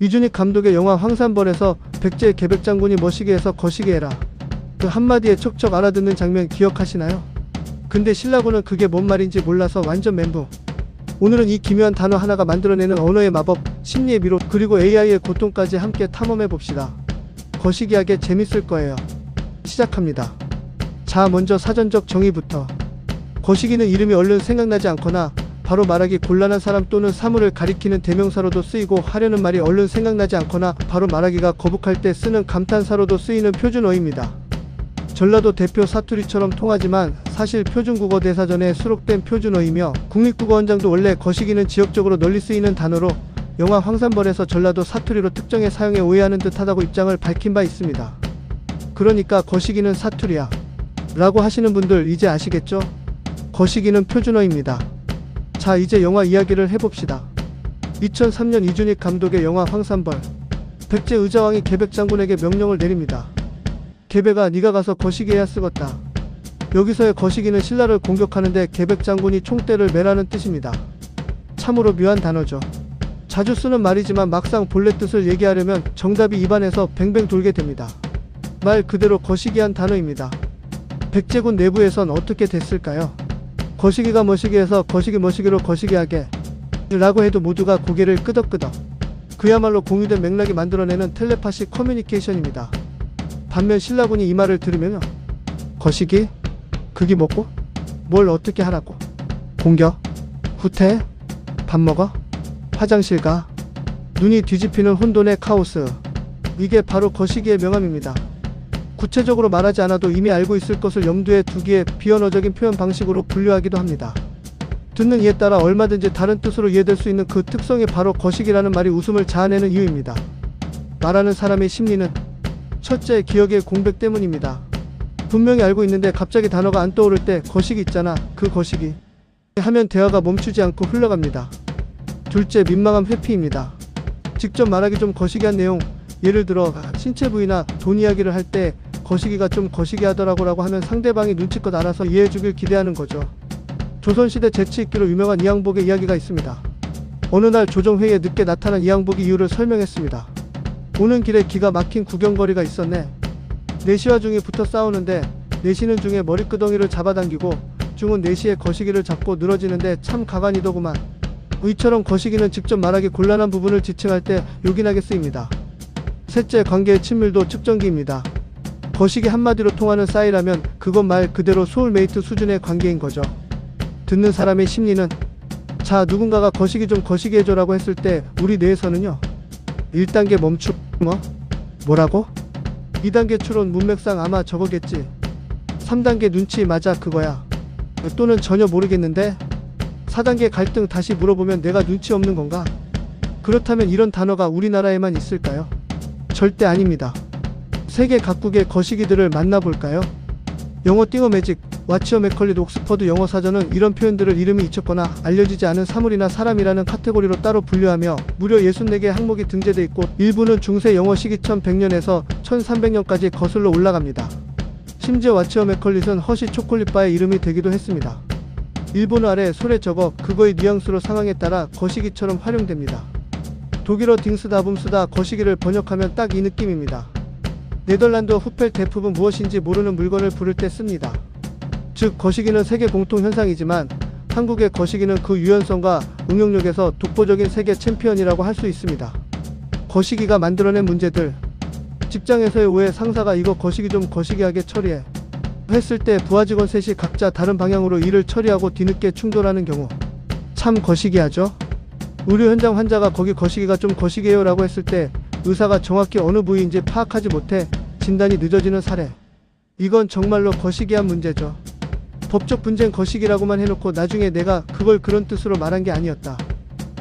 이준익 감독의 영화 황산벌에서 백제 계백장군이 머시게 해서 거시게 해라. 그 한마디에 척척 알아듣는 장면 기억하시나요? 근데 신라고는 그게 뭔 말인지 몰라서 완전 멘붕. 오늘은 이 기묘한 단어 하나가 만들어내는 언어의 마법, 심리의 미로, 그리고 AI의 고통까지 함께 탐험해봅시다. 거시기하게 재밌을 거예요. 시작합니다. 자, 먼저 사전적 정의부터. 거시기는 이름이 얼른 생각나지 않거나 바로 말하기 곤란한 사람 또는 사물을 가리키는 대명사로도 쓰이고 하려는 말이 얼른 생각나지 않거나 바로 말하기가 거북할 때 쓰는 감탄사로도 쓰이는 표준어입니다. 전라도 대표 사투리처럼 통하지만 사실 표준국어 대사전에 수록된 표준어이며 국립국어원장도 원래 거시기는 지역적으로 널리 쓰이는 단어로 영화 황산벌에서 전라도 사투리로 특정해 사용에 오해하는 듯하다고 입장을 밝힌 바 있습니다. 그러니까 거시기는 사투리야 라고 하시는 분들 이제 아시겠죠? 거시기는 표준어입니다. 자, 이제 영화 이야기를 해봅시다. 2003년 이준익 감독의 영화 황산벌. 백제 의자왕이 계백장군에게 명령을 내립니다. 계백아, 네가 가서 거시기해야 쓰겄다. 여기서의 거시기는 신라를 공격하는데 계백장군이 총대를 매라는 뜻입니다. 참으로 묘한 단어죠. 자주 쓰는 말이지만 막상 본래 뜻을 얘기하려면 정답이 입안에서 뱅뱅 돌게 됩니다. 말 그대로 거시기한 단어입니다. 백제군 내부에선 어떻게 됐을까요? 거시기가 머시기해서 거시기 머시기로 거시기하게 라고 해도 모두가 고개를 끄덕끄덕. 그야말로 공유된 맥락이 만들어내는 텔레파시 커뮤니케이션입니다. 반면 신라군이 이 말을 들으면요, 거시기? 그게 뭐고? 뭘 어떻게 하라고? 공격? 후퇴? 밥 먹어? 화장실 가? 눈이 뒤집히는 혼돈의 카오스. 이게 바로 거시기의 명암입니다. 구체적으로 말하지 않아도 이미 알고 있을 것을 염두에 두기에 비언어적인 표현 방식으로 분류하기도 합니다. 듣는 이에 따라 얼마든지 다른 뜻으로 이해될 수 있는 그 특성이 바로 거시기라는 말이 웃음을 자아내는 이유입니다. 말하는 사람의 심리는 첫째, 기억의 공백 때문입니다. 분명히 알고 있는데 갑자기 단어가 안 떠오를 때 거시기 있잖아, 그 거시기 하면 대화가 멈추지 않고 흘러갑니다. 둘째, 민망함 회피입니다. 직접 말하기 좀 거시기한 내용, 예를 들어 신체 부위나 돈 이야기를 할 때 거시기가 좀 거시기하더라고 라고 하면 상대방이 눈치껏 알아서 이해해주길 기대하는 거죠. 조선시대 재치있기로 유명한 이항복의 이야기가 있습니다. 어느 날 조정회의에 늦게 나타난 이항복이 이유를 설명했습니다. 오는 길에 기가 막힌 구경거리가 있었네. 내시와 중이 붙어 싸우는데 내시는 중에 머리끄덩이를 잡아당기고 중은 내시의 거시기를 잡고 늘어지는데 참 가관이더구만. 이처럼 거시기는 직접 말하기 곤란한 부분을 지칭할 때 요긴하게 쓰입니다. 셋째, 관계의 친밀도 측정기입니다. 거시기 한마디로 통하는 싸이라면 그건 말 그대로 소울메이트 수준의 관계인 거죠. 듣는 사람의 심리는, 자, 누군가가 거시기 좀 거시기 해줘라고 했을 때 우리 뇌에서는요, 1단계 멈추, 뭐라고? 2단계 추론, 문맥상 아마 저거겠지. 3단계 눈치, 맞아 그거야. 또는 전혀 모르겠는데? 4단계 갈등, 다시 물어보면 내가 눈치 없는 건가? 그렇다면 이런 단어가 우리나라에만 있을까요? 절대 아닙니다. 세계 각국의 거시기들을 만나볼까요? 영어 띵어매직, 와치어 맥컬릿 옥스퍼드 영어 사전은 이런 표현들을 이름이 잊혔거나 알려지지 않은 사물이나 사람이라는 카테고리로 따로 분류하며 무려 64개 항목이 등재돼 있고 일부는 중세 영어 시기 1100년에서 1300년까지 거슬러 올라갑니다. 심지어 와치어 맥컬릿은 허쉬 초콜릿바의 이름이 되기도 했습니다. 일본어 아래 솔에 적어 그거의 뉘앙스로 상황에 따라 거시기처럼 활용됩니다. 독일어 딩스다붐스다 거시기를 번역하면 딱 이 느낌입니다. 네덜란드어 후펠테프은 무엇인지 모르는 물건을 부를 때 씁니다. 즉 거시기는 세계 공통 현상이지만 한국의 거시기는 그 유연성과 응용력에서 독보적인 세계 챔피언이라고 할 수 있습니다. 거시기가 만들어낸 문제들. 직장에서의 오해, 상사가 이거 거시기 좀 거시기하게 처리해 했을 때 부하 직원 셋이 각자 다른 방향으로 일을 처리하고 뒤늦게 충돌하는 경우. 참 거시기하죠? 의료 현장 환자가 거기 거시기가 좀 거시기해요 라고 했을 때 의사가 정확히 어느 부위인지 파악하지 못해 진단이 늦어지는 사례. 이건 정말로 거시기한 문제죠. 법적 분쟁 거시기라고만 해놓고 나중에 내가 그걸 그런 뜻으로 말한 게 아니었다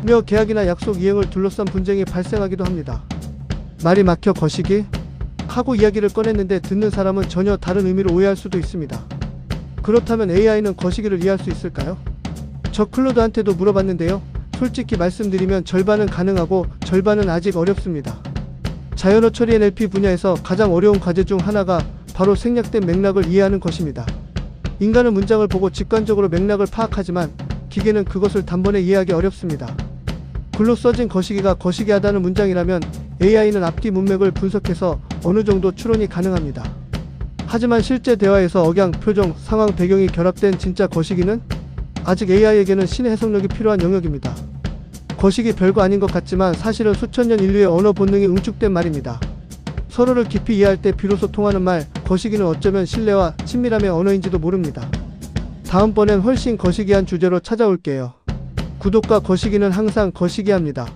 며 계약이나 약속 이행을 둘러싼 분쟁이 발생하기도 합니다. 말이 막혀 거시기? 하고 이야기를 꺼냈는데 듣는 사람은 전혀 다른 의미로 오해할 수도 있습니다. 그렇다면 AI는 거시기를 이해할 수 있을까요? 저 클로드한테도 물어봤는데요. 솔직히 말씀드리면 절반은 가능하고 절반은 아직 어렵습니다. 자연어 처리 NLP 분야에서 가장 어려운 과제 중 하나가 바로 생략된 맥락을 이해하는 것입니다. 인간은 문장을 보고 직관적으로 맥락을 파악하지만 기계는 그것을 단번에 이해하기 어렵습니다. 글로 써진 거시기가 거시기하다는 문장이라면 AI는 앞뒤 문맥을 분석해서 어느 정도 추론이 가능합니다. 하지만 실제 대화에서 억양, 표정, 상황, 배경이 결합된 진짜 거시기는 아직 AI에게는 신의 해석력이 필요한 영역입니다. 거시기 별거 아닌 것 같지만 사실은 수천 년 인류의 언어 본능이 응축된 말입니다. 서로를 깊이 이해할 때 비로소 통하는 말, 거시기는 어쩌면 신뢰와 친밀함의 언어인지도 모릅니다. 다음번엔 훨씬 거시기한 주제로 찾아올게요. 구독과 거시기는 항상 거시기합니다.